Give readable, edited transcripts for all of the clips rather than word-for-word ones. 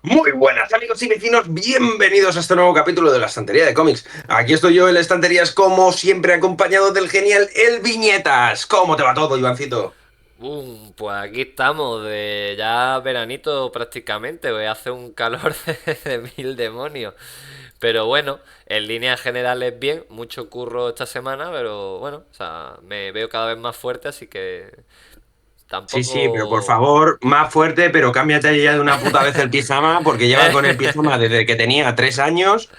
Muy buenas amigos y vecinos, bienvenidos a este nuevo capítulo de la estantería de cómics. Aquí estoy yo en la estanterías como siempre acompañado del genial El Viñetas. ¿Cómo te va todo, Ivancito? Pues aquí estamos, de ya veranito prácticamente, hoy hace un calor de mil demonios. Pero bueno, en líneas generales bien, mucho curro esta semana, pero bueno, o sea, me veo cada vez más fuerte, así que Sí, sí, pero por tampoco... favor, más fuerte, pero cámbiate ya de una puta vez el pijama porque lleva con el pijama desde que tenía 3 años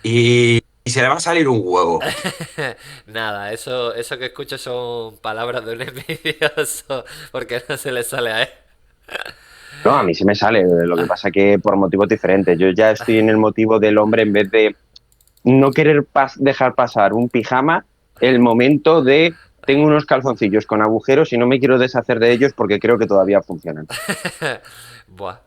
y se le va a salir un huevo. Nada, eso que escucho son palabras de un envidioso, porque no se le sale a él. No, a mí se me sale, lo que pasa que por motivos diferentes. Yo ya estoy en el motivo del hombre en vez de no querer dejar pasar un pijama, el momento de tengo unos calzoncillos con agujeros y no me quiero deshacer de ellos porque creo que todavía funcionan. Buah.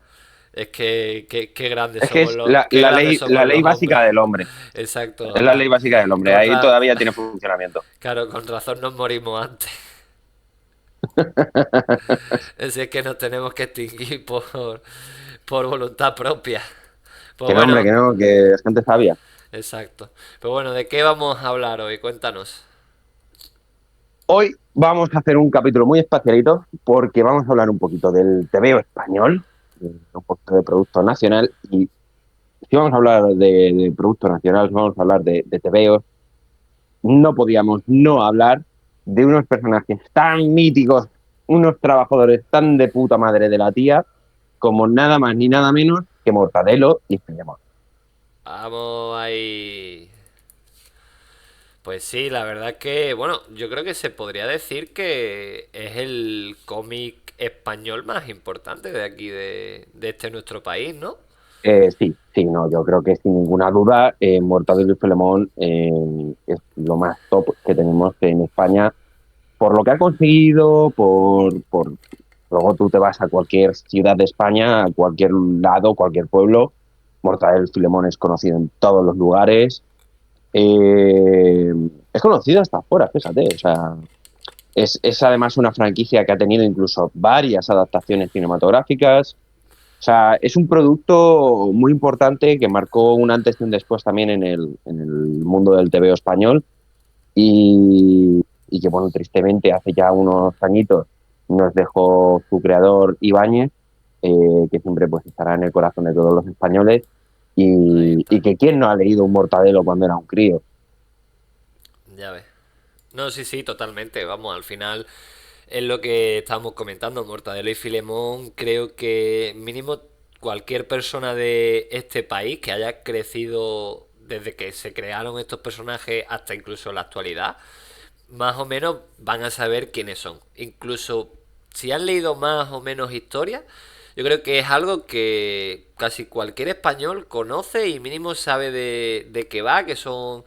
Es que qué grandes Es que somos es qué grandes la somos ley los hombres. básica del hombre. Exacto. Es la ley básica del hombre. Con Ahí ra- todavía tiene funcionamiento. claro, con razón nos morimos antes. Es que nos tenemos que extinguir por voluntad propia. Pues Que no, hombre, bueno, que no, que es gente sabia. exacto. Pero bueno, ¿de qué vamos a hablar hoy? Cuéntanos. Hoy vamos a hacer un capítulo muy espacialito porque vamos a hablar un poquito del TVO español, un poquito de producto nacional. Y si vamos a hablar de producto nacional, si vamos a hablar de TVO, no podíamos no hablar de unos personajes tan míticos, unos trabajadores tan de puta madre de la tía, como nada más ni nada menos que Mortadelo y Filemón. Vamos ahí. Pues sí, la verdad que, bueno, yo creo que se podría decir que es el cómic español más importante de aquí, de este nuestro país, ¿no? Sí, sí, no, yo creo que sin ninguna duda Mortadelo y Filemón es lo más top que tenemos en España por lo que ha conseguido, luego tú te vas a cualquier ciudad de España, a cualquier lado, cualquier pueblo, Mortadelo y Filemón es conocido en todos los lugares. Eh, es conocido hasta afuera, fíjate. O sea, es además una franquicia que ha tenido incluso varias adaptaciones cinematográficas. O sea, es un producto muy importante que marcó un antes y un después también en el mundo del TVO español y que, bueno, tristemente hace ya unos añitos nos dejó su creador Ibáñez, que siempre pues estará en el corazón de todos los españoles Ahí y está, que quién no ha leído un Mortadelo cuando era un crío. ya ves. No, sí, sí, totalmente. Vamos, al final es lo que estábamos comentando, Mortadelo y Filemón. Creo que mínimo cualquier persona de este país que haya crecido desde que se crearon estos personajes hasta incluso la actualidad, más o menos van a saber quiénes son. Incluso si han leído más o menos historia, yo creo que es algo que casi cualquier español conoce y mínimo sabe de qué va, que son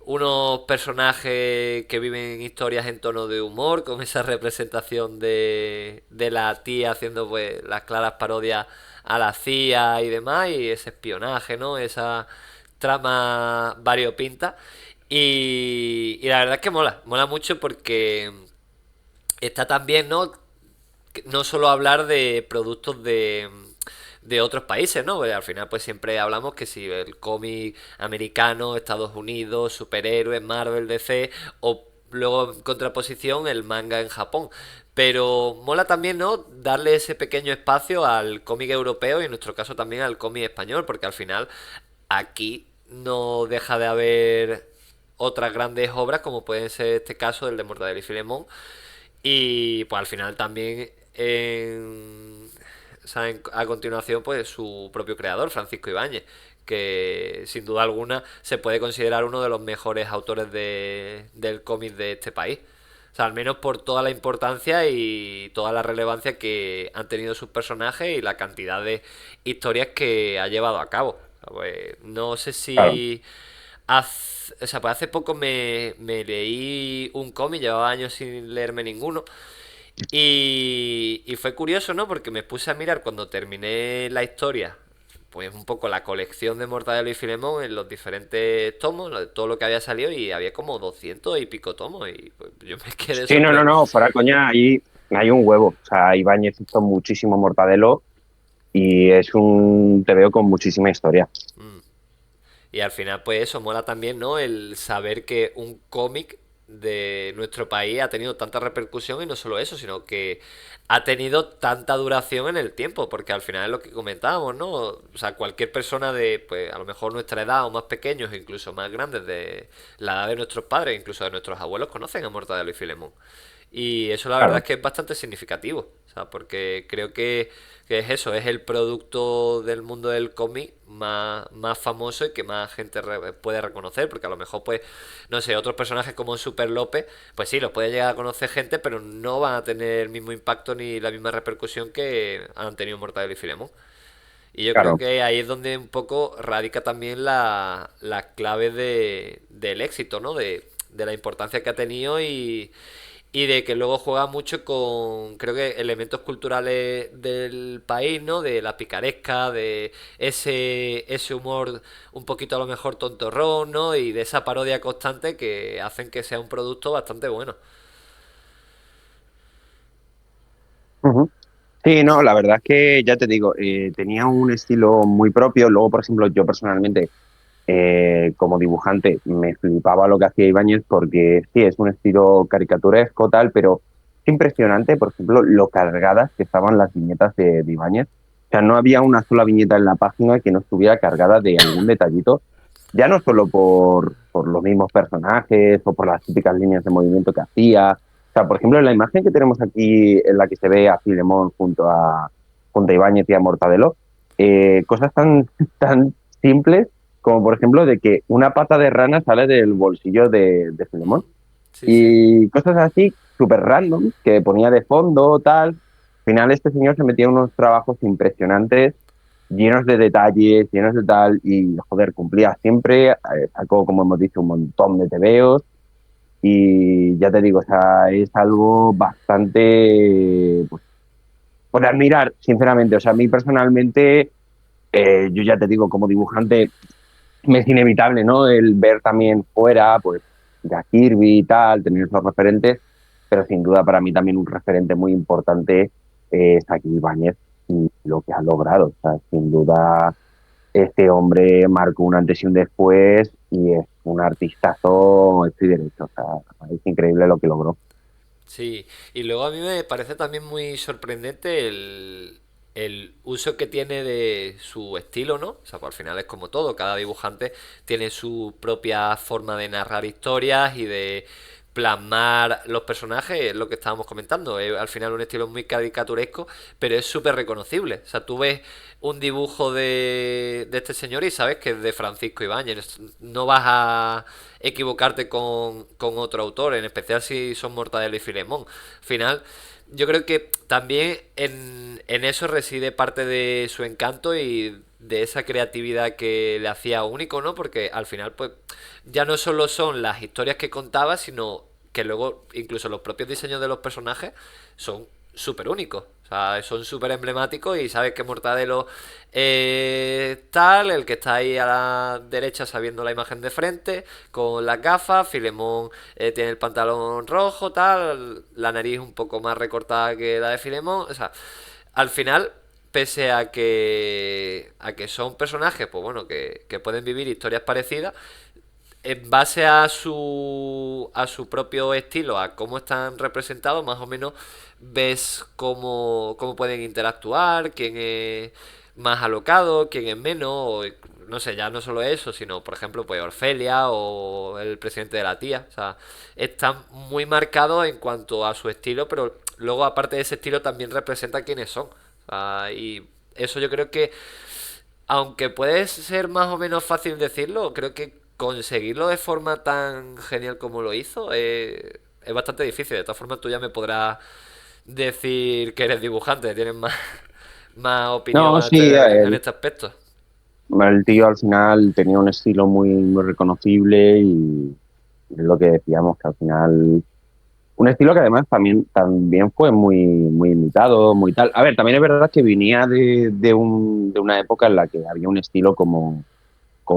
unos personajes que viven historias en tono de humor, con esa representación de la tía haciendo pues las claras parodias a la CIA y demás, y ese espionaje, ¿no? Esa trama variopinta. Y la verdad es que mola mucho porque está también, ¿no? No solo hablar de productos de otros países, ¿no? Porque al final pues siempre hablamos que si el cómic americano, Estados Unidos, superhéroes, Marvel, DC, o luego en contraposición el manga en Japón. Pero mola también, ¿no? Darle ese pequeño espacio al cómic europeo y en nuestro caso también al cómic español, porque al final aquí no deja de haber otras grandes obras como pueden ser este caso del de Mortadelo y Filemón y pues al final también o sea, a continuación pues su propio creador, Francisco Ibáñez, que sin duda alguna se puede considerar uno de los mejores autores del cómic de este país. O sea, al menos por toda la importancia y toda la relevancia que han tenido sus personajes y la cantidad de historias que ha llevado a cabo. O sea, pues, no sé Claro. si o sea, pues hace poco me leí un cómic, llevaba años sin leerme ninguno. Y fue curioso, ¿no? Porque me puse a mirar cuando terminé la historia, pues un poco la colección de Mortadelo y Filemón en los diferentes tomos, todo lo que había salido, y había como 200 y pico tomos. Y pues, yo me quedé Sí, no, no, sorprendido. no, fuera coña, ahí hay un huevo. O sea, Ibáñez hizo muchísimo Mortadelo. y es un TVO con muchísima historia. Mm. Y al final, pues eso mola también, ¿no? El saber que un cómic de nuestro país ha tenido tanta repercusión y no solo eso, sino que ha tenido tanta duración en el tiempo, porque al final es lo que comentábamos, ¿no? O sea, cualquier persona de, pues a lo mejor nuestra edad o más pequeños, incluso más grandes de la edad de nuestros padres, incluso de nuestros abuelos, conocen a Mortadelo y Filemón. Y eso la verdad es Claro, que es bastante significativo, o sea, porque creo que es eso, es el producto del mundo del cómic más famoso y que más gente puede reconocer, porque a lo mejor, pues, no sé, otros personajes como Super López, pues sí, los puede llegar a conocer gente, pero no van a tener el mismo impacto ni la misma repercusión que han tenido Mortadelo y Filemón. Y yo creo claro. que ahí es donde un poco radica también la clave del éxito, ¿no? De la importancia que ha tenido y de que luego juega mucho con, creo que, elementos culturales del país, ¿no? De la picaresca, de ese humor un poquito a lo mejor tontorrón, ¿no? Y de esa parodia constante que hacen que sea un producto bastante bueno. Ujú. Sí, no, la verdad es que ya te digo, tenía un estilo muy propio. Luego, por ejemplo, yo personalmente, como dibujante, me flipaba lo que hacía Ibáñez porque sí, es un estilo caricaturesco, tal, pero es impresionante, por ejemplo, lo cargadas que estaban las viñetas de Ibáñez. O sea, no había una sola viñeta en la página que no estuviera cargada de algún detallito, ya no solo por los mismos personajes o por las típicas líneas de movimiento que hacía. O sea, por ejemplo, en la imagen que tenemos aquí en la que se ve a Filemón junto a Ibáñez y a Mortadelo, cosas tan, tan simples como, por ejemplo, de que una pata de rana sale del bolsillo de Mm. Filemón. Sí, sí. Y cosas así, súper random, que ponía de fondo, tal. Al final, este señor se metía en unos trabajos impresionantes, llenos de detalles, llenos de tal, y joder, cumplía siempre, sacó, como hemos dicho, un montón de tebeos, y ya te digo, o sea, es algo bastante, pues, por admirar, sinceramente. O sea, a mí personalmente, yo ya te digo, como dibujante, me es inevitable, ¿no? El ver también fuera, pues, Jack Kirby y tal, tener esos referentes, pero sin duda para mí también un referente muy importante es aquí Ibáñez y lo que ha logrado. O sea, sin duda este hombre marcó un antes y un después y es un artistazo, estoy derecho. O sea, es increíble lo que logró. Sí, y luego a mí me parece también muy sorprendente el uso que tiene de su estilo, ¿no? O sea, pues al final es como todo, cada dibujante tiene su propia forma de narrar historias y de plasmar los personajes, es lo que estábamos comentando, es al final un estilo muy caricaturesco, pero es súper reconocible. O sea, tú ves un dibujo de este señor y sabes que es de Francisco Ibáñez, no vas a equivocarte con otro autor, en especial si son Mortadelo y Filemón. Al final, yo creo que también en eso reside parte de su encanto y de esa creatividad que le hacía único, ¿no? Porque al final, pues, ya no solo son las historias que contaba, sino que luego incluso los propios diseños de los personajes son súper únicos. O sea, son súper emblemáticos y sabes que Mortadelo es tal, el que está ahí a la derecha sabiendo la imagen de frente, con las gafas, Filemón tiene el pantalón rojo, tal, la nariz un poco más recortada que la de Filemón. O sea, al final, pese a que son personajes, pues bueno, que pueden vivir historias parecidas, en base a su propio estilo, a cómo están representados, más o menos ves cómo pueden interactuar, quién es más alocado, quién es menos, o, no sé, ya no solo eso, sino por ejemplo pues Orfelia o el presidente de la tía. O sea, están muy marcados en cuanto a su estilo, pero luego aparte de ese estilo también representa quiénes son. O sea, y eso yo creo que aunque puede ser más o menos fácil decirlo, creo que conseguirlo de forma tan genial como lo hizo es bastante difícil. De todas formas, tú ya me podrás decir que eres dibujante, tienes más opinión No, en sí, en este aspecto. el tío al final tenía un estilo muy, muy reconocible y es lo que decíamos, que al final un estilo que además también fue muy, muy imitado, muy tal. A ver, también es verdad que venía de una época en la que había un estilo como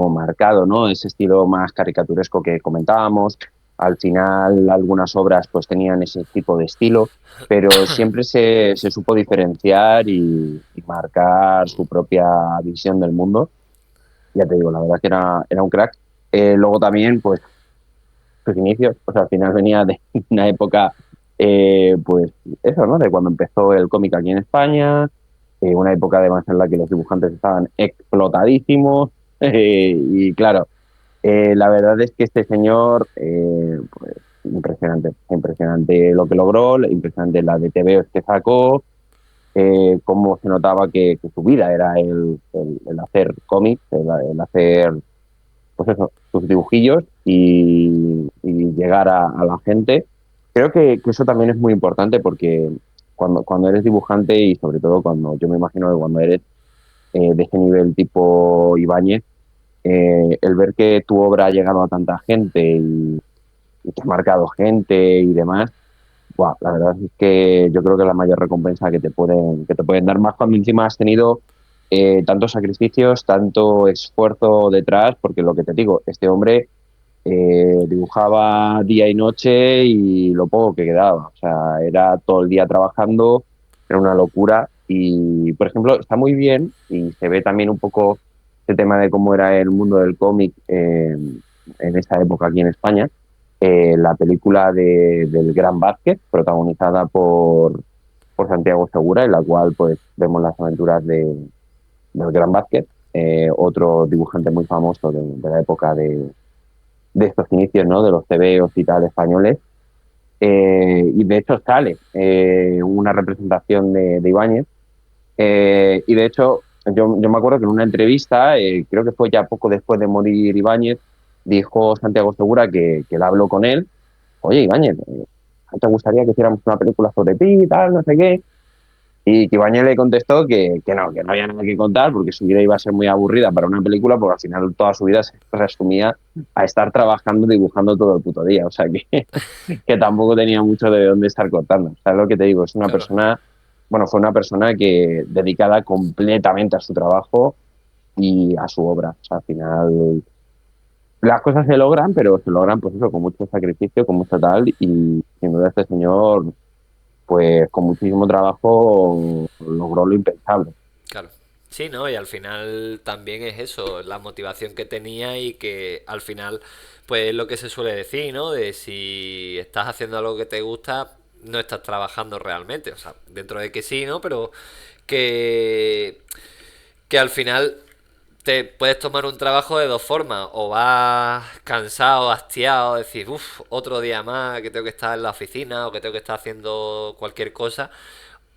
marcado, ¿no? Ese estilo más caricaturesco que comentábamos. al final algunas obras pues tenían ese tipo de estilo, pero siempre se supo diferenciar y marcar su propia visión del mundo. Ya te digo, la verdad que era un crack. Luego también, pues, sus inicios, pues al final venía de una época, pues, eso, ¿no? De cuando empezó el cómic aquí en España, una época además en la que los dibujantes estaban explotadísimos, y claro, la verdad es que este señor, pues, impresionante, impresionante lo que logró, impresionante la de TVOs que sacó, cómo se notaba que su vida era el hacer cómics, el hacer, pues eso, sus dibujillos y llegar a la gente. Creo que eso también es muy importante porque cuando eres dibujante y sobre todo cuando yo me imagino que cuando eres de ese nivel tipo Ibáñez, el ver que tu obra ha llegado a tanta gente y que ha marcado gente y demás, buah, la verdad es que yo creo que es la mayor recompensa que te pueden dar, más cuando encima has tenido tantos sacrificios, tanto esfuerzo detrás, porque lo que te digo, este hombre dibujaba día y noche y lo poco que quedaba, o sea, era todo el día trabajando, era una locura y, por ejemplo, está muy bien y se ve también un poco este tema de cómo era el mundo del cómic en esa época aquí en España, la película del Gran Vázquez, protagonizada por Santiago Segura, en la cual pues vemos las aventuras del Gran Vázquez, otro dibujante muy famoso de la época de estos inicios, ¿no? De los tebeos y tal españoles. Y de hecho sale una representación de Ibáñez. Y de hecho, yo me acuerdo que en una entrevista, creo que fue ya poco después de morir Ibáñez, dijo Santiago Segura que él habló con él. Oye, Ibáñez, ¿no te gustaría que hiciéramos una película sobre ti y tal, no sé qué? Y que Ibáñez le contestó que no había nada que contar porque su vida iba a ser muy aburrida para una película porque al final toda su vida se resumía a estar trabajando, dibujando todo el puto día. O sea que tampoco tenía mucho de dónde estar contando. ¿Sabes lo que te digo? Es una Claro. persona, bueno, fue una persona que dedicada completamente a su trabajo y a su obra. O sea, al final las cosas se logran, pero se logran pues eso, con mucho sacrificio, con mucho tal, y sin duda este señor, pues con muchísimo trabajo logró lo impensable. Claro. Sí, ¿no? Y al final también es eso, la motivación que tenía y que al final, pues es lo que se suele decir, ¿no? De si estás haciendo algo que te gusta, no estás trabajando realmente. O sea, dentro de que sí, ¿no? Pero que, que al final te puedes tomar un trabajo de dos formas. O vas cansado, hastiado, decir, uff, otro día más que tengo que estar en la oficina o que tengo que estar haciendo cualquier cosa.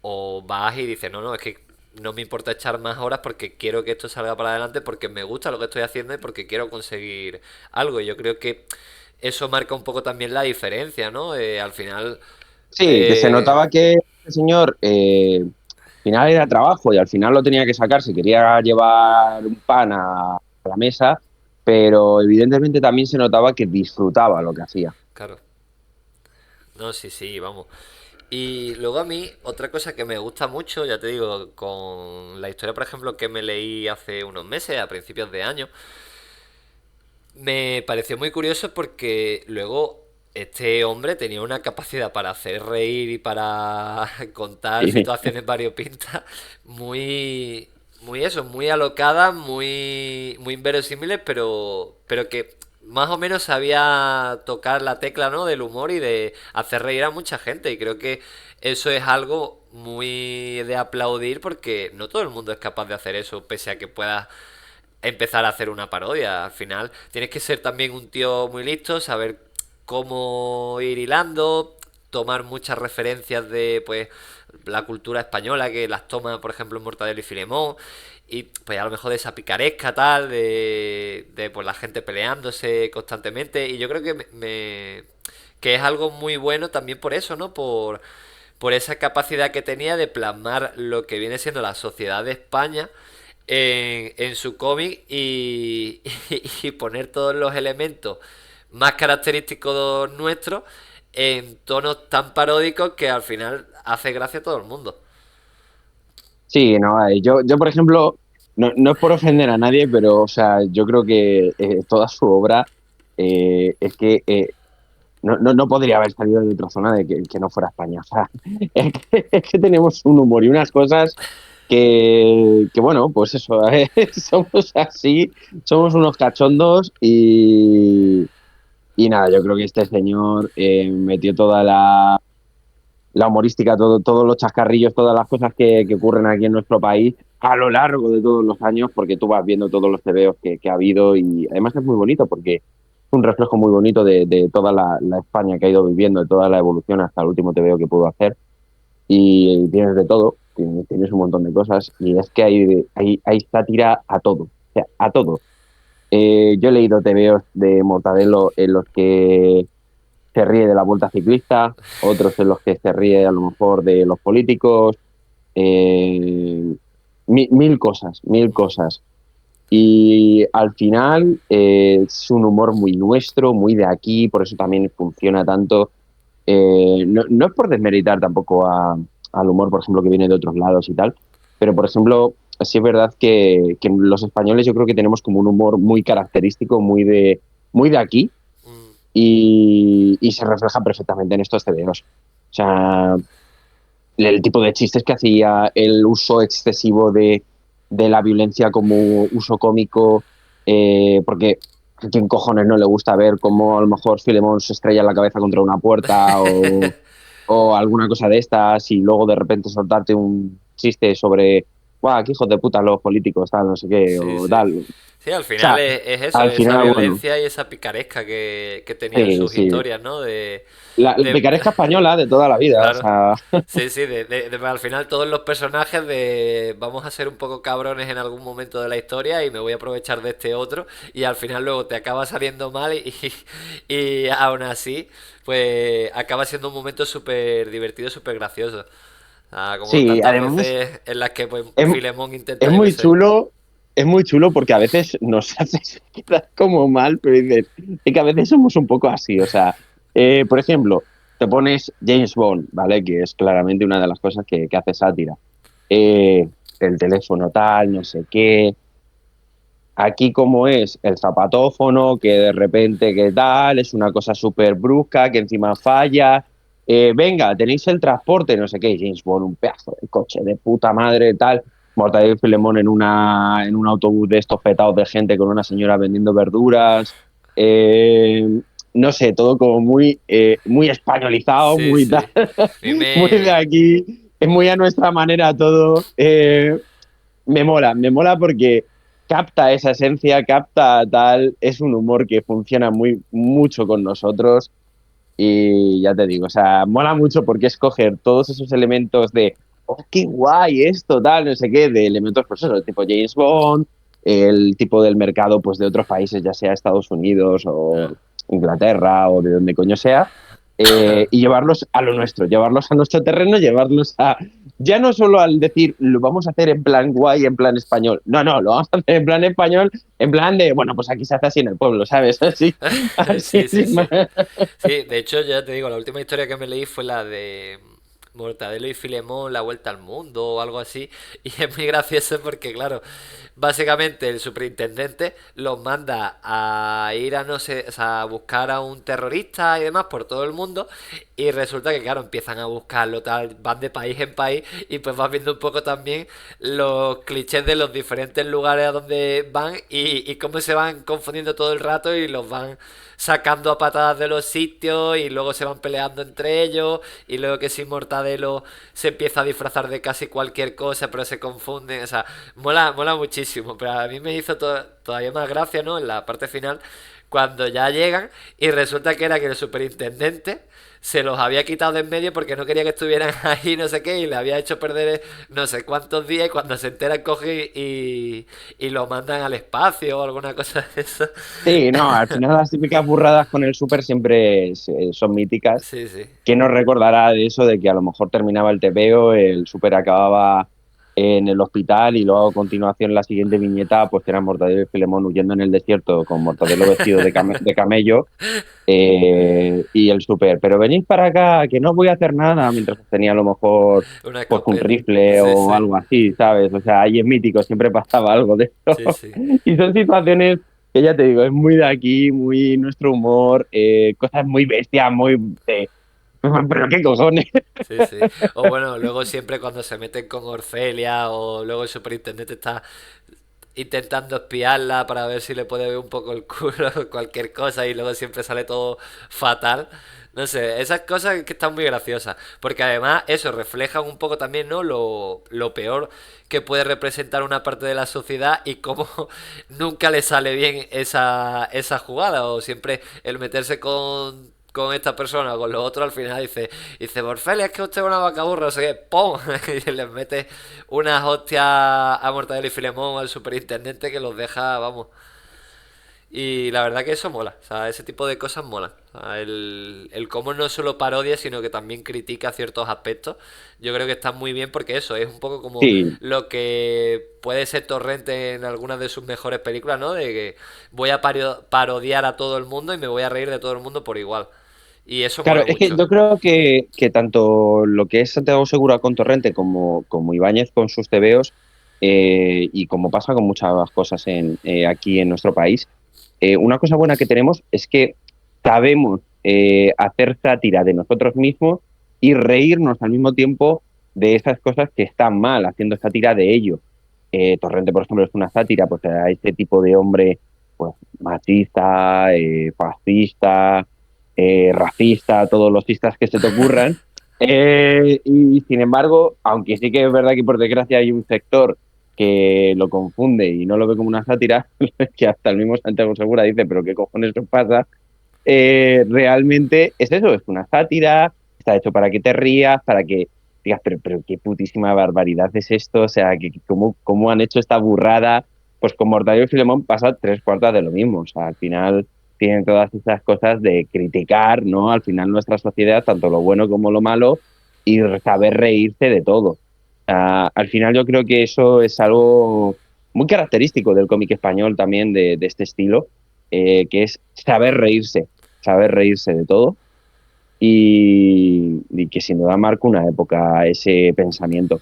O vas y dices, no, no, es que no me importa echar más horas porque quiero que esto salga para adelante, porque me gusta lo que estoy haciendo y porque quiero conseguir algo. Y yo creo que eso marca un poco también la diferencia, ¿no? Al final, Sí, que se eh, notaba que este señor al final era trabajo y al final lo tenía que sacar si quería llevar un pan a la mesa, pero evidentemente también se notaba que disfrutaba lo que hacía. claro, no, sí, sí, vamos. Y luego a mí, otra cosa que me gusta mucho, ya te digo, con la historia, por ejemplo, que me leí hace unos meses, a principios de año, me pareció muy curioso porque luego este hombre tenía una capacidad para hacer reír y para contar Y situaciones variopintas muy, muy eso, muy alocadas, muy, muy inverosímiles, pero que más o menos sabía tocar la tecla, ¿no? Del humor y de hacer reír a mucha gente. Y creo que eso es algo muy de aplaudir porque no todo el mundo es capaz de hacer eso, pese a que pueda empezar a hacer una parodia. Al final tienes que ser también un tío muy listo, saber cómo ir hilando, tomar muchas referencias de pues la cultura española que las toma, por ejemplo, en Mortadelo y Filemón. Y pues a lo mejor de esa picaresca tal, de pues la gente peleándose constantemente. Y yo creo que que es algo muy bueno también por eso, ¿no? Por esa capacidad que tenía de plasmar lo que viene siendo la sociedad de España en su cómic y poner todos los elementos más característicos nuestros en tonos tan paródicos que al final hace gracia a todo el mundo. sí, no, yo por ejemplo, no es por ofender a nadie, pero o sea, yo creo que toda su obra es que no podría haber salido de otra zona de que no fuera España. O sea, es que tenemos un humor y unas cosas que bueno, pues eso, somos así, somos unos cachondos y nada, yo creo que este señor metió toda la humorística, todos los chascarrillos, todas las cosas que ocurren aquí en nuestro país a lo largo de todos los años, porque tú vas viendo todos los tebeos que ha habido y además es muy bonito porque es un reflejo muy bonito de toda la España que ha ido viviendo, de toda la evolución hasta el último tebeo que pudo hacer y tienes de todo, tienes un montón de cosas y es que hay sátira a todo, o sea, a todo. Yo he leído tebeos de Mortadelo en los que se ríe de la vuelta ciclista, otros en los que se ríe a lo mejor de los políticos, eh, mil cosas, mil cosas. Y al final es un humor muy nuestro, muy de aquí, por eso también funciona tanto. No es por desmeritar tampoco al humor, por ejemplo, que viene de otros lados y tal, pero por ejemplo, sí es verdad que los españoles yo creo que tenemos como un humor muy característico, muy de aquí, Mm, y se refleja perfectamente en estos tebeos. O sea, el tipo de chistes que hacía, el uso excesivo de la violencia como uso cómico, porque a quién cojones no le gusta ver cómo a lo mejor Filemón se estrella la cabeza contra una puerta o alguna cosa de estas y luego de repente soltarte un chiste sobre, guau, qué hijos de puta los políticos, tal, no sé qué, sí, o sí. tal. O Sí, al final sea, es eso, al esa final, bueno, violencia y esa picaresca que tenían sí, sus sí. historias, ¿no? La De, picaresca española de toda la vida, o claro. sea, Sí, sí, al final todos los personajes de vamos a ser un poco cabrones en algún momento de la historia y me voy a aprovechar de este otro y al final luego te acaba saliendo mal y aún así pues acaba siendo un momento súper divertido, súper gracioso. Ah, como sí, tantas además veces en las que pues es, Filemón es intenta, yo qué muy sé. chulo, es muy chulo porque a veces nos haces quedar como mal, pero dices, es que a veces somos un poco así, o sea, por ejemplo, te pones James Bond, ¿vale? Que es claramente una de las cosas que hace sátira. El teléfono tal, no sé qué. Aquí como es el zapatófono, que de repente qué tal, es una cosa súper brusca, que encima falla. Venga, tenéis el transporte, no sé qué, James Bond, un pedazo de coche de puta madre, tal. Mortadelo y Filemón en un autobús de estos petados de gente con una señora vendiendo verduras. No sé, todo como muy españolizado, Sí, muy tal, sí. A mí muy de me... aquí, es muy a nuestra manera todo. Me mola porque capta esa esencia, capta tal, es un humor que funciona mucho con nosotros y ya te digo, o sea, mola mucho porque es coger todos esos elementos de, oh, qué guay esto, tal, no sé qué, de elementos, pues eso, tipo James Bond, el tipo del mercado, pues de otros países, ya sea Estados Unidos o Inglaterra o de donde coño sea, y llevarlos a lo nuestro, llevarlos a nuestro terreno, llevarlos a, ya no solo al decir, lo vamos a hacer en plan guay, en plan español, no, lo vamos a hacer en plan español, en plan de, bueno, pues aquí se hace así en el pueblo, ¿sabes? Así, así, Sí, sí, sin más. sí. Sí, de hecho, ya te digo, la última historia que me leí fue la de Mortadelo y Filemón, la vuelta al mundo o algo así. Y es muy gracioso porque, claro, básicamente el superintendente los manda a ir a no sé, o sea, a buscar a un terrorista y demás por todo el mundo. Y resulta que, claro, empiezan a buscarlo, tal, van de país en país y pues vas viendo un poco también los clichés de los diferentes lugares a donde van y cómo se van confundiendo todo el rato y los van sacando a patadas de los sitios y luego se van peleando entre ellos y luego que si Mortadelo se empieza a disfrazar de casi cualquier cosa pero se confunden, o sea, mola muchísimo, pero a mí me hizo todavía más gracia, ¿no? En la parte final cuando ya llegan y resulta que era que el superintendente se los había quitado de en medio porque no quería que estuvieran ahí, no sé qué, y le había hecho perder no sé cuántos días y cuando se enteran coge y lo mandan al espacio o alguna cosa de eso. Sí, no, al final las típicas burradas con el súper siempre son míticas. Sí, sí. ¿Quién nos recordará de eso, de que a lo mejor terminaba el TVO, el súper acababa en el hospital y luego a continuación la siguiente viñeta, pues que era Mortadelo y Filemón huyendo en el desierto con Mortadelo vestido de camello y el súper, pero venid para acá, que no voy a hacer nada, mientras tenía a lo mejor Una pues un escopeta. rifle Sí, o sí. algo así, ¿sabes? O sea, ahí es mítico, siempre pasaba algo de eso. Sí, sí. Y son situaciones que ya te digo, es muy de aquí, muy nuestro humor, cosas muy bestias, muy... pero qué cojones. Sí, sí. O bueno, luego siempre cuando se meten con Orfelia o luego el superintendente está intentando espiarla para ver si le puede ver un poco el culo o cualquier cosa y luego siempre sale todo fatal. No sé, esas cosas que están muy graciosas. Porque además eso refleja un poco también, ¿no? Lo peor que puede representar una parte de la sociedad y cómo nunca le sale bien esa jugada. O siempre el meterse con esta persona o con los otros al final dice, Morfelia, es que usted es una vaca burra, o sea que ¡pum! Y les mete unas hostias a Mortadelo y Filemón al superintendente que los deja, vamos. Y la verdad que eso mola, o sea, ese tipo de cosas mola. O sea, el cómo no solo parodia, sino que también critica ciertos aspectos. Yo creo que está muy bien porque eso es un poco como Sí, lo que puede ser Torrente en algunas de sus mejores películas, ¿no? De que voy a parodiar a todo el mundo y me voy a reír de todo el mundo por igual. Y eso claro, mola es que mucho. yo creo que tanto lo que es Santiago Segura con Torrente como Ibáñez con sus tebeos, y como pasa con muchas cosas aquí en nuestro país, una cosa buena que tenemos es que sabemos hacer sátira de nosotros mismos y reírnos al mismo tiempo de esas cosas que están mal, haciendo sátira de ello. Torrente, por ejemplo, es una sátira pues, a este tipo de hombre pues, machista, fascista, racista, todos los cistas que se te ocurran. Y sin embargo, aunque sí que es verdad que por desgracia hay un sector que lo confunde y no lo ve como una sátira, que hasta el mismo Santiago Segura dice, pero ¿qué cojones os pasa? Realmente es eso, es una sátira, está hecho para que te rías, para que digas, pero qué putísima barbaridad es esto, o sea, cómo han hecho esta burrada. Pues con Mortadelo y Filemón pasa tres cuartas de lo mismo, o sea, al final tienen todas esas cosas de criticar, ¿no? Al final nuestra sociedad, tanto lo bueno como lo malo, y saber reírse de todo. Al final yo creo que eso es algo muy característico del cómic español también de este estilo, que es saber reírse de todo y que sin duda marca una época ese pensamiento.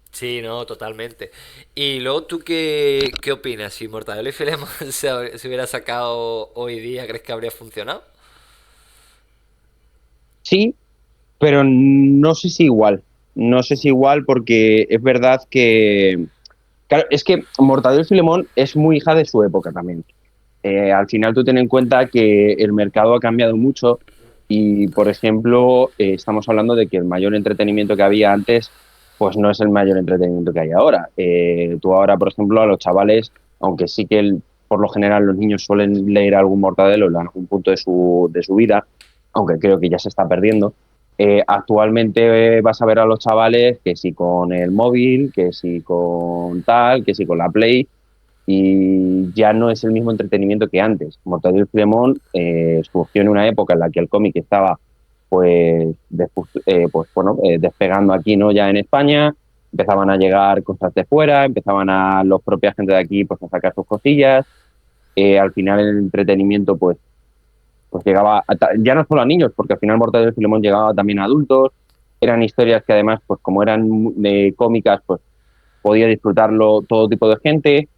Sí, no, totalmente. Y luego, ¿tú qué opinas? Si Mortadelo y Filemón se hubiera sacado hoy día, ¿crees que habría funcionado? Sí, pero no sé si igual. No sé si igual porque es verdad que... Claro, es que Mortadelo y Filemón es muy hija de su época también. Al final tú ten en cuenta que el mercado ha cambiado mucho y, por ejemplo, estamos hablando de que el mayor entretenimiento que había antes, pues no es el mayor entretenimiento que hay ahora. Tú ahora, por ejemplo, a los chavales, aunque sí que por lo general los niños suelen leer algún Mortadelo en algún punto de su vida, aunque creo que ya se está perdiendo, actualmente vas a ver a los chavales que si con el móvil, que si con tal, que si con la Play, y ya no es el mismo entretenimiento que antes. Mortadelo y Filemón surgió en una época en la que el cómic estaba despegando aquí, ¿no? Ya en España, empezaban a llegar cosas de fuera, empezaban a los propios gente de aquí pues a sacar sus cosillas. Al final el entretenimiento pues llegaba ya no solo a niños, porque al final Mortadelo y Filemón llegaba también a adultos. Eran historias que además, pues como eran cómicas, pues podía disfrutarlo todo tipo de gente.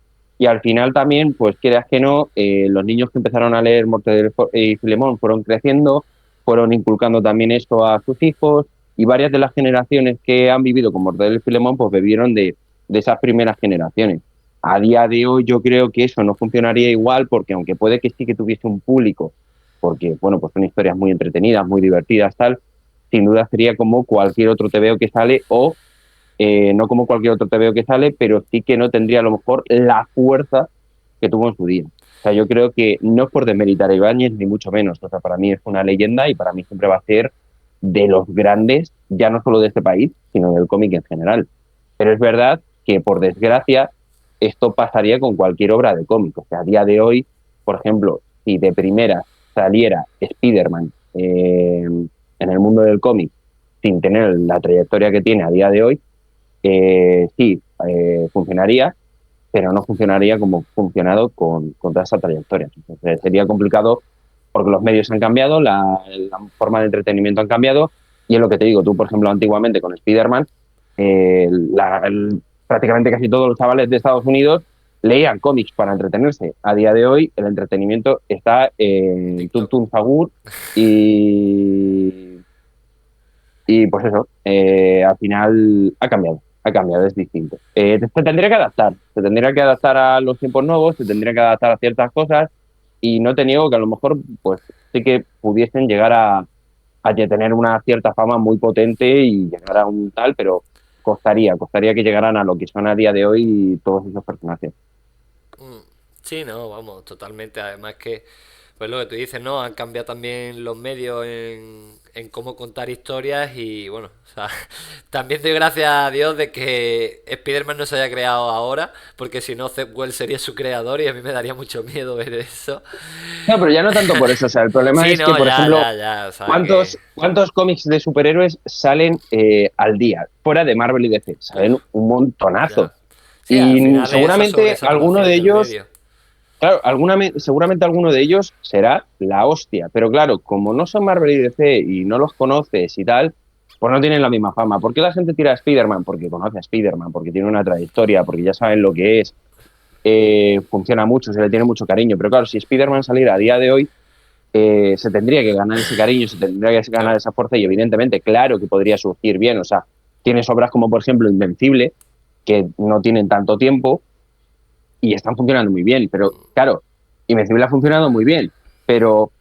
Y al final también, pues quieras que no, los niños que empezaron a leer Mortadelo y Filemón fueron creciendo, fueron inculcando también esto a sus hijos, y varias de las generaciones que han vivido con Mortadelo y Filemón pues bebieron de esas primeras generaciones. A día de hoy yo creo que eso no funcionaría igual porque aunque puede que sí que tuviese un público, porque bueno, pues son historias muy entretenidas, muy divertidas, tal, sin duda sería como cualquier otro TVO que sale o no como cualquier otro TVO que sale, pero sí que no tendría a lo mejor la fuerza que tuvo en su día. O sea, yo creo que no es por desmeritar a Ibáñez, ni mucho menos. O sea, para mí es una leyenda y para mí siempre va a ser de los grandes, ya no solo de este país, sino del cómic en general. Pero es verdad que, por desgracia, esto pasaría con cualquier obra de cómic. O sea, a día de hoy, por ejemplo, si de primera saliera Spider-Man en el mundo del cómic sin tener la trayectoria que tiene a día de hoy, sí, funcionaría, pero no funcionaría como ha funcionado con toda esa trayectoria. Entonces, sería complicado porque los medios han cambiado, la forma de entretenimiento han cambiado, y es lo que te digo, tú, por ejemplo, antiguamente con Spider-Man, prácticamente casi todos los chavales de Estados Unidos leían cómics para entretenerse. A día de hoy el entretenimiento está en TikTok. Tuntun Zagur y, y pues eso, al final ha cambiado, es distinto. Te tendría que adaptar, se tendría que adaptar a los tiempos nuevos, se tendría que adaptar a ciertas cosas y no te niego que a lo mejor pues sí que pudiesen llegar a tener una cierta fama muy potente y llegar a un tal, pero costaría que llegaran a lo que son a día de hoy todos esos personajes. Mm, sí, no, vamos, totalmente. Además que, pues lo que tú dices, ¿no? Han cambiado también los medios en cómo contar historias y bueno, o sea, también doy gracias a Dios de que Spider-Man no se haya creado ahora, porque si no, Zeb Wells sería su creador y a mí me daría mucho miedo ver eso. No, pero ya no tanto por eso, o sea, el problema Sí, es que, no, por ya, ejemplo, ya, ya, o sea que... ¿cuántos cómics de superhéroes salen al día? Fuera de Marvel y DC, Uf, salen un montonazo. ya. Sí, al Y final es esa seguramente alguno sobresaturación de del ellos, medio. claro, seguramente alguno de ellos será la hostia. Pero claro, como no son Marvel y DC y no los conoces y tal, pues no tienen la misma fama. ¿Por qué la gente tira a Spider-Man? Porque conoce a Spider-Man, porque tiene una trayectoria, porque ya saben lo que es. Funciona mucho, se le tiene mucho cariño. Pero claro, si Spider-Man saliera a día de hoy, se tendría que ganar ese cariño, se tendría que ganar Claro. esa fuerza y evidentemente, claro que podría surgir bien. O sea, tienes obras como por ejemplo Invencible, que no tienen tanto tiempo y están funcionando muy bien, pero claro, Invencible ha funcionado muy bien, pero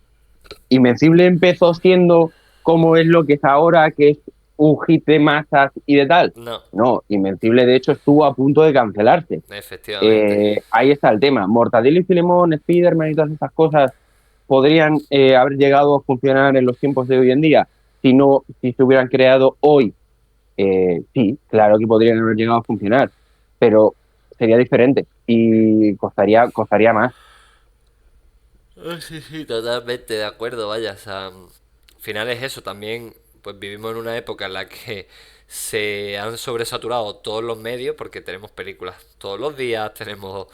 Invencible empezó siendo como es lo que es ahora, que es un hit de masas y de tal. No, No, Invencible de hecho estuvo a punto de cancelarse. efectivamente. Ahí está el tema. Mortadelo y Filemón, Spider-Man y todas estas cosas podrían haber llegado a funcionar en los tiempos de hoy en día si se hubieran creado hoy. Sí, claro que podrían haber llegado a funcionar, pero sería diferente y costaría más. Sí, sí, totalmente de acuerdo, vaya, o sea, al final es eso, también pues vivimos en una época en la que se han sobresaturado todos los medios porque tenemos películas todos los días, tenemos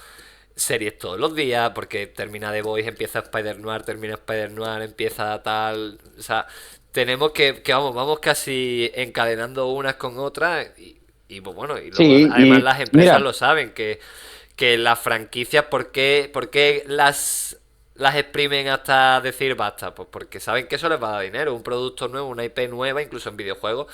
series todos los días, porque termina The Voice, empieza Spider-Noir, termina Spider-Noir, empieza tal, o sea, tenemos que vamos casi encadenando unas con otras y pues bueno, y luego Sí, además y las empresas mira, lo saben, que las franquicias, por qué las exprimen hasta decir basta? Pues porque saben que eso les va a dar dinero. Un producto nuevo, una IP nueva, incluso en videojuegos,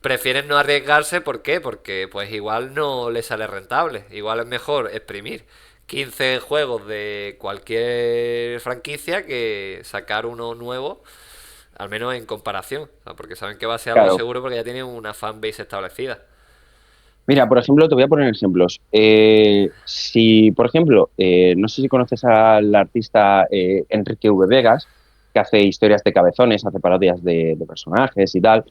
prefieren no arriesgarse. ¿Por qué? Porque pues igual no les sale rentable. Igual es mejor exprimir 15 juegos de cualquier franquicia que sacar uno nuevo, al menos en comparación. O sea, porque saben que va a ser algo claro, seguro porque ya tienen una fanbase establecida. mira, por ejemplo, te voy a poner ejemplos. Si, por ejemplo, no sé si conoces al artista Enrique V. Vegas, que hace historias de cabezones, hace parodias de personajes y tal,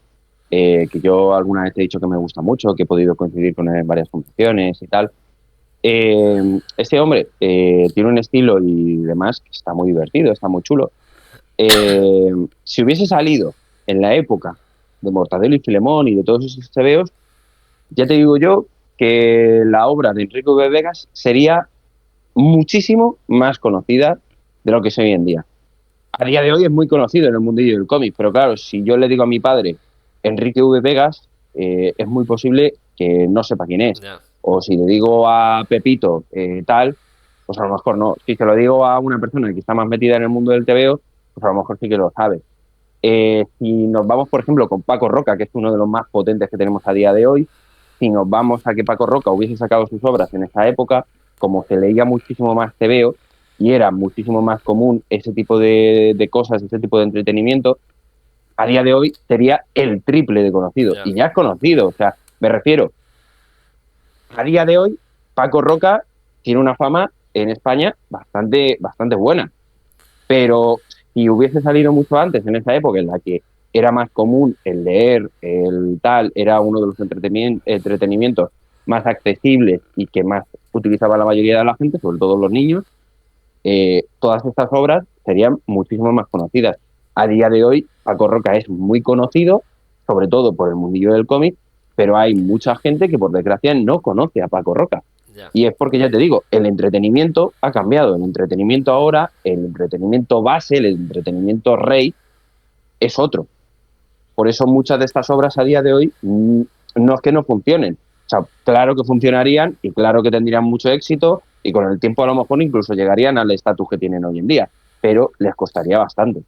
que yo alguna vez te he dicho que me gusta mucho, que he podido coincidir con él en varias convenciones y tal. Este hombre tiene un estilo y demás que está muy divertido, está muy chulo. Eh, si hubiese salido en la época de Mortadelo y Filemón y de todos esos tebeos, ya te digo yo que la obra de Enrico V. Vegas sería muchísimo más conocida de lo que es hoy en día. A día de hoy es muy conocido en el mundillo del cómic, pero claro, si yo le digo a mi padre Enrique V. Vegas, es muy posible que no sepa quién es. Ya. O si le digo a Pepito tal, pues a lo mejor no. Si se lo digo a una persona que está más metida en el mundo del TVO, pues a lo mejor sí que lo sabe. Si nos vamos, por ejemplo, con Paco Roca, que es uno de los más potentes que tenemos a día de hoy, si nos vamos a que Paco Roca hubiese sacado sus obras en esa época, como se leía muchísimo más TVO y era muchísimo más común ese tipo de cosas, ese tipo de entretenimiento, a día de hoy sería el triple de conocido. Ya. Y ya es conocido, o sea, me refiero, a día de hoy, Paco Roca tiene una fama en España bastante buena. Pero si hubiese salido mucho antes, en esa época en la que era más común el leer, el tal, era uno de los entretenimientos más accesibles y que más utilizaba la mayoría de la gente, sobre todo los niños, todas estas obras serían muchísimo más conocidas. A día de hoy, Paco Roca es muy conocido, sobre todo por el mundillo del cómic, pero hay mucha gente que por desgracia no conoce a Paco Roca. Ya. Y es porque, ya te digo, el entretenimiento ha cambiado. El entretenimiento ahora, el entretenimiento base, el entretenimiento rey, es otro. Por eso muchas de estas obras a día de hoy no es que no funcionen. O sea, claro que funcionarían y claro que tendrían mucho éxito y con el tiempo a lo mejor incluso llegarían al estatus que tienen hoy en día, pero les costaría bastante.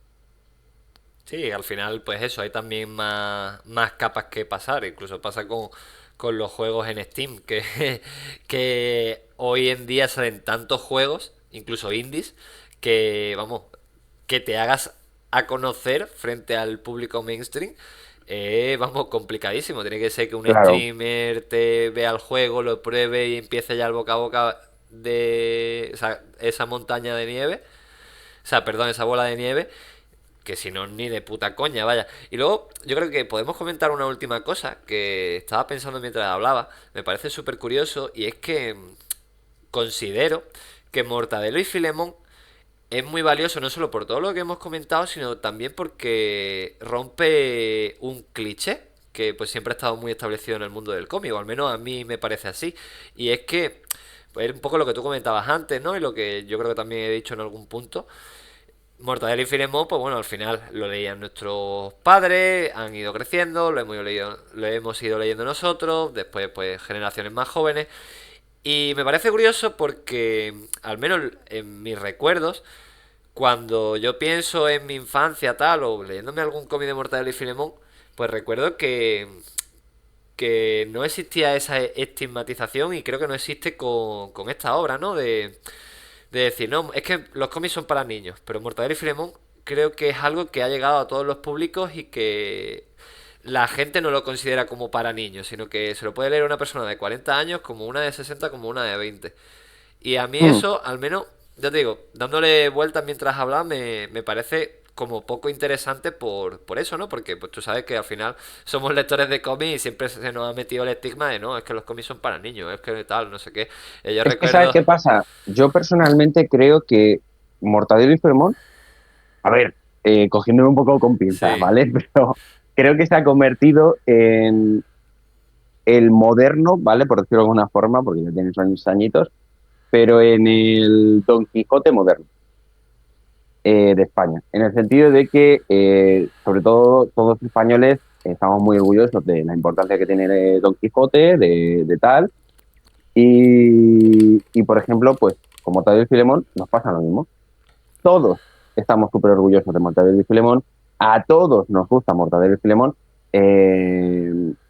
Sí, al final, pues eso, hay también más capas que pasar. Incluso pasa con los juegos en Steam, que hoy en día salen tantos juegos, incluso indies, que, vamos, que te hagas a conocer frente al público mainstream. Vamos, complicadísimo. Tiene que ser que un Claro, streamer te vea el juego, lo pruebe y empiece ya el boca a boca de esa montaña de nieve. O sea, perdón, esa bola de nieve que si no, ni de puta coña, vaya. Y luego, yo creo que podemos comentar una última cosa que estaba pensando mientras hablaba. Me parece súper curioso y es que considero que Mortadelo y Filemón es muy valioso no solo por todo lo que hemos comentado, sino también porque rompe un cliché que pues siempre ha estado muy establecido en el mundo del cómic, o al menos a mí me parece así. Y es que, pues, es un poco lo que tú comentabas antes, ¿no? Y lo que yo creo que también he dicho en algún punto. Mortadelo y Filemón, pues bueno, al final lo leían nuestros padres, han ido creciendo, lo hemos ido leyendo nosotros, después pues generaciones más jóvenes. Y me parece curioso porque, al menos en mis recuerdos, cuando yo pienso en mi infancia tal, o leyéndome algún cómic de Mortadelo y Filemón, pues recuerdo que no existía esa estigmatización y creo que no existe con esta obra, ¿no? De decir, no, es que los cómics son para niños, pero Mortadelo y Filemón creo que es algo que ha llegado a todos los públicos y que la gente no lo considera como para niños, sino que se lo puede leer una persona de 40 años como una de 60 como una de 20. Y a mí mm, eso, al menos, ya te digo, dándole vueltas mientras hablaba, me parece como poco interesante por eso, ¿no? Porque pues tú sabes que al final somos lectores de cómics y siempre se nos ha metido el estigma de no, es que los cómics son para niños, es que tal, no sé qué. Yo es que ¿sabes recuerdo... qué pasa? Yo personalmente creo que Mortadelo y Filemón, a ver, cogiéndome un poco con pinzas, Sí. ¿vale? Pero creo que se ha convertido en el moderno, ¿vale? Por decirlo de alguna forma, porque ya tiene sus añitos, pero en el Don Quijote moderno de España, en el sentido de que, sobre todo, todos los españoles estamos muy orgullosos de la importancia que tiene Don Quijote, de tal, y, por ejemplo, pues, como Mortadelo y Filemón, nos pasa lo mismo. Todos estamos súper orgullosos de Mortadelo y Filemón, a todos nos gusta Mortadelo y Filemón,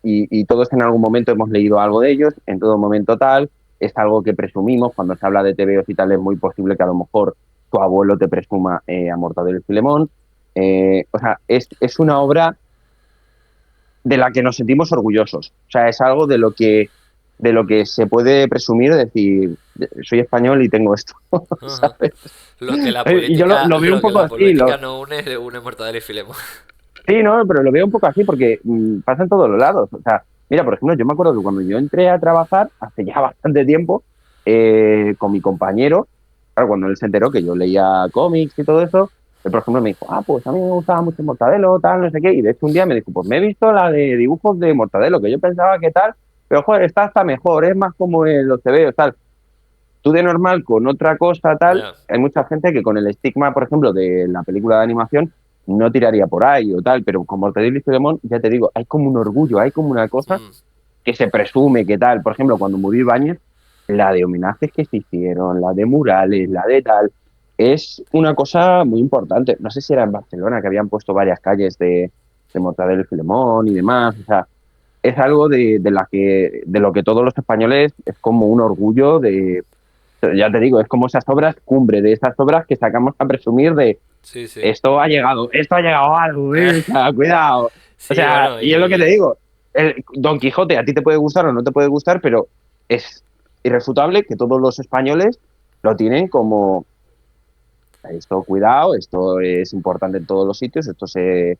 y todos en algún momento hemos leído algo de ellos, en todo momento tal, es algo que presumimos, cuando se habla de TVOs y tal, es muy posible que a lo mejor tu abuelo te presuma a Mortadelo y Filemón. O sea, es una obra de la que nos sentimos orgullosos. O sea, es algo de lo que se puede presumir, decir, soy español y tengo esto, Ajá. ¿sabes? Lo que la Y yo política, lo veo un lo que poco la así, política no une, une Mortadelo y Filemón. sí, no, pero lo veo un poco así porque pasa en todos los lados. O sea, mira, por ejemplo, yo me acuerdo que cuando yo entré a trabajar, hace ya bastante tiempo, con mi compañero, claro, cuando él se enteró que yo leía cómics y todo eso, él, por ejemplo, me dijo, ah, pues a mí me gustaba mucho Mortadelo, tal, no sé qué, y de hecho un día me dijo, pues me he visto la de dibujos de Mortadelo, que yo pensaba que tal, pero joder, está hasta mejor, es más como en los TVOs, tal. Tú de normal con otra cosa tal, Ya. hay mucha gente que con el estigma, por ejemplo, de la película de animación, no tiraría por ahí o tal, pero con Mortadelo y Filemón, ya te digo, hay como un orgullo, hay como una cosa Mm. que se presume que tal. Por ejemplo, cuando murió Ibáñez, la de homenajes que se hicieron, la de murales, la de tal, es una cosa muy importante. No sé si era en Barcelona que habían puesto varias calles de Mortadelo y Filemón y demás, o sea, es algo de lo que todos los españoles es como un orgullo de, ya te digo, es como esas obras cumbre, de esas obras que sacamos a presumir de Sí, sí. esto ha llegado a algo, o sea, cuidado. O Sí, sea, bueno, y es lo que te y... digo, Don Quijote a ti te puede gustar o no te puede gustar, pero es irrefutable que todos los españoles lo tienen como esto, cuidado, esto es importante en todos los sitios, esto se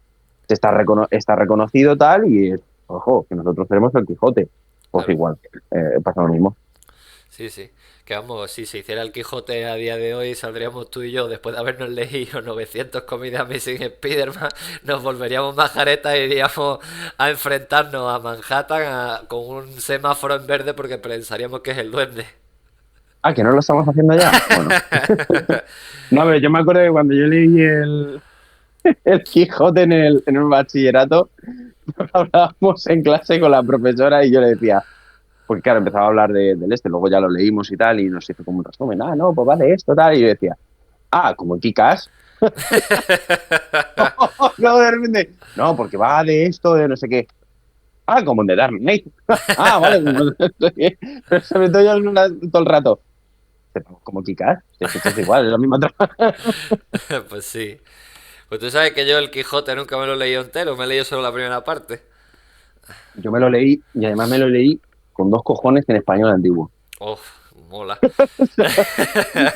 está, está reconocido tal, y es, ojo, que nosotros tenemos el Quijote, pues Claro. igual, pasa lo mismo. Sí, sí. Que vamos, si se hiciera el Quijote a día de hoy, saldríamos tú y yo, después de habernos leído 900 cómics de Amazing Spider-Man, nos volveríamos majaretas y iríamos a enfrentarnos a Manhattan con un semáforo en verde porque pensaríamos que es el duende. Ah, que no lo estamos haciendo ya. Bueno, no, pero yo me acuerdo que cuando yo leí el Quijote en el bachillerato, hablábamos en clase con la profesora y yo le decía, porque claro, empezaba a hablar del este, luego ya lo leímos y tal, y nos hizo como un resumen, no, pues va de esto, tal, y yo decía, como en Kikas. Luego de repente, no, porque va de esto, de no sé qué. Como en The Dark Knight. Vale, pero sobre todo yo todo el rato. Como Kikas, es que es igual, es la misma trama. Pues sí. Pues tú sabes que yo el Quijote nunca me lo he leído entero, me he leído solo la primera parte. Yo me lo leí, y además me lo leí con dos cojones en español antiguo. Uf, mola.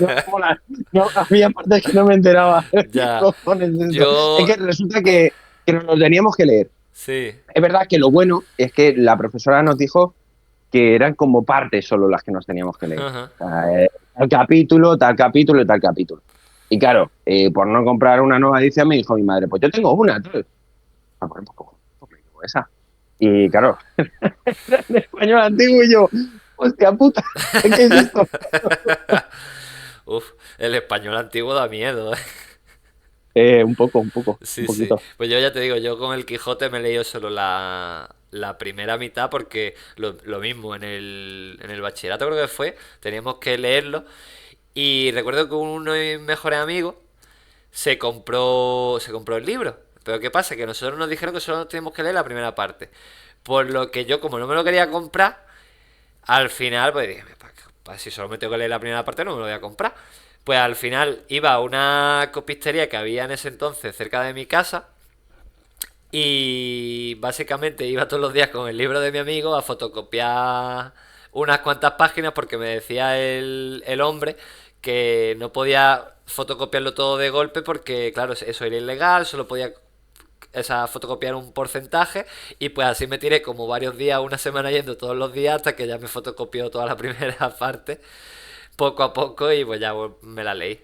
No, mola. No, había partes que no me enteraba. ¿Qué Ya. cojones es esto? Es Yo... que resulta que nos lo teníamos que leer. Sí. Es verdad que lo bueno es que la profesora nos dijo que eran como partes solo las que nos teníamos que leer. Ajá. O sea, tal capítulo, tal capítulo y tal capítulo. Y claro, por no comprar una nueva edición me dijo mi madre, pues yo tengo una, tal. Pues me llevo esa. Y claro, era en español antiguo y yo, hostia puta, ¿qué es esto? Uf, el español antiguo da miedo, ¿eh? Un Sí, sí. poquito. Pues yo ya te digo, yo con el Quijote me he leído solo la primera mitad porque lo mismo, en el bachillerato creo que fue, teníamos que leerlo y recuerdo que uno de mis mejores amigos se compró el libro. Pero ¿qué pasa? Que nosotros nos dijeron que solo nos teníamos que leer la primera parte. Por lo que yo, como no me lo quería comprar, al final, pues dije, si solo me tengo que leer la primera parte, no me lo voy a comprar. Pues al final iba a una copistería que había en ese entonces cerca de mi casa y básicamente iba todos los días con el libro de mi amigo a fotocopiar unas cuantas páginas porque me decía el hombre que no podía fotocopiarlo todo de golpe porque, claro, eso era ilegal, solo podía fotocopiar un porcentaje y pues así me tiré como varios días, una semana yendo todos los días hasta que ya me fotocopió toda la primera parte poco a poco y pues ya me la leí.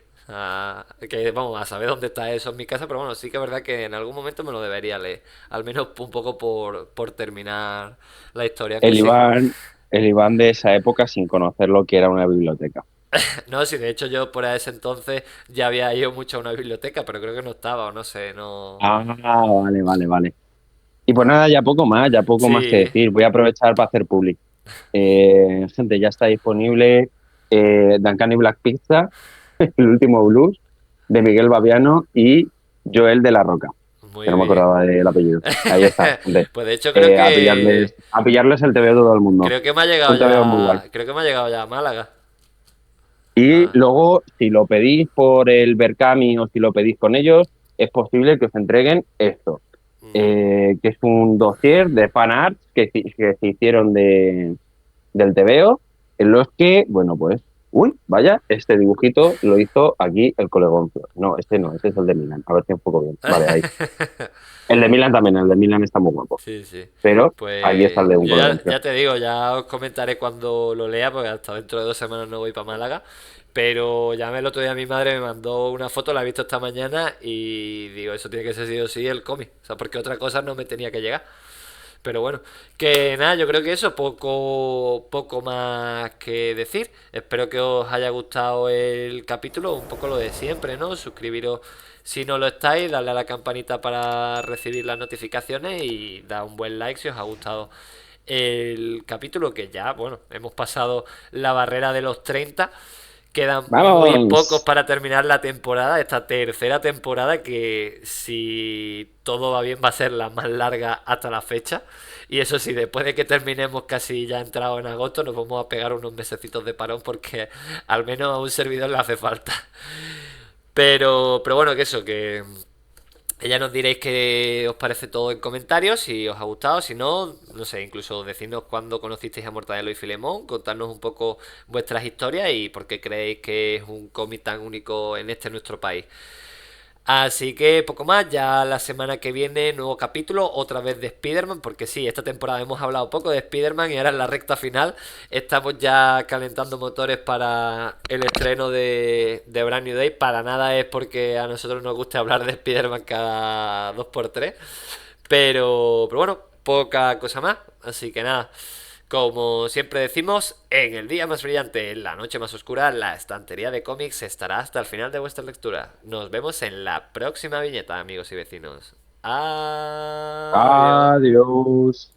Que vamos a saber dónde está eso en mi casa, pero bueno, sí que es verdad que en algún momento me lo debería leer. Al menos un poco por terminar la historia, aunque El sí. Iván, el Iván de esa época sin conocer lo que era una biblioteca. No, sí, de hecho yo por ese entonces ya había ido mucho a una biblioteca, pero creo que no estaba, o no sé, no. Vale, vale, vale. Y pues nada, ya poco más que Sí. decir. Voy a aprovechar para hacer public. Gente, ya está disponible Duncan y Black Pizza, el último blues, de Miguel Baviano y Joel de la Roca, que Muy no me bien. acordaba del apellido. Ahí está, gente. Pues de hecho creo A pillarles el TVO de todo el mundo. creo que me ha llegado Un TVO muy guay. ya, creo que me ha llegado ya a Málaga. Y Ah, luego, si lo pedís por el Berkami o si lo pedís con ellos, es posible que os entreguen esto, ujú. que es un dossier de fan arts que se hicieron del TVO, en los que, bueno, pues, vaya, este dibujito lo hizo aquí el colegoncio. No, este no, este es el de Milan. A ver si enfoco bien. Vale, ahí. El de Milan también, el de Milan está muy guapo. Sí, sí. Pero ahí está el Pues de un yo ya, colegoncio. ya te digo, ya os comentaré cuando lo lea, porque hasta dentro de 2 semanas no voy para Málaga. Pero ya el otro día mi madre me mandó una foto, la he visto esta mañana y digo, eso tiene que ser sí o sí el cómic. O sea, porque otra cosa no me tenía que llegar. Pero bueno, que nada, yo creo que eso, poco más que decir. Espero que os haya gustado el capítulo, un poco lo de siempre, ¿no? Suscribiros si no lo estáis, darle a la campanita para recibir las notificaciones y dar un buen like si os ha gustado el capítulo, que ya, bueno, hemos pasado la barrera de los 30. Quedan muy pocos ¡Vamos! para terminar la temporada, esta tercera temporada que si todo va bien va a ser la más larga hasta la fecha. Y eso sí, después de que terminemos casi ya entrado en agosto, nos vamos a pegar unos mesecitos de parón porque al menos a un servidor le hace falta. Pero bueno, que eso, que ya nos diréis qué os parece todo en comentarios, si os ha gustado, si no, no sé, incluso decirnos cuándo conocisteis a Mortadelo y Filemón, contarnos un poco vuestras historias y por qué creéis que es un cómic tan único en este nuestro país. Así que poco más, ya la semana que viene nuevo capítulo, otra vez de Spider-Man, porque sí, esta temporada hemos hablado poco de Spider-Man y ahora en la recta final estamos ya calentando motores para el estreno de Brand New Day. Para nada es porque a nosotros nos guste hablar de Spider-Man cada 2 por 3, pero bueno, poca cosa más, así que nada. Como siempre decimos, en el día más brillante, en la noche más oscura, la estantería de cómics estará hasta el final de vuestra lectura. Nos vemos en la próxima viñeta, amigos y vecinos. Adiós. Adiós.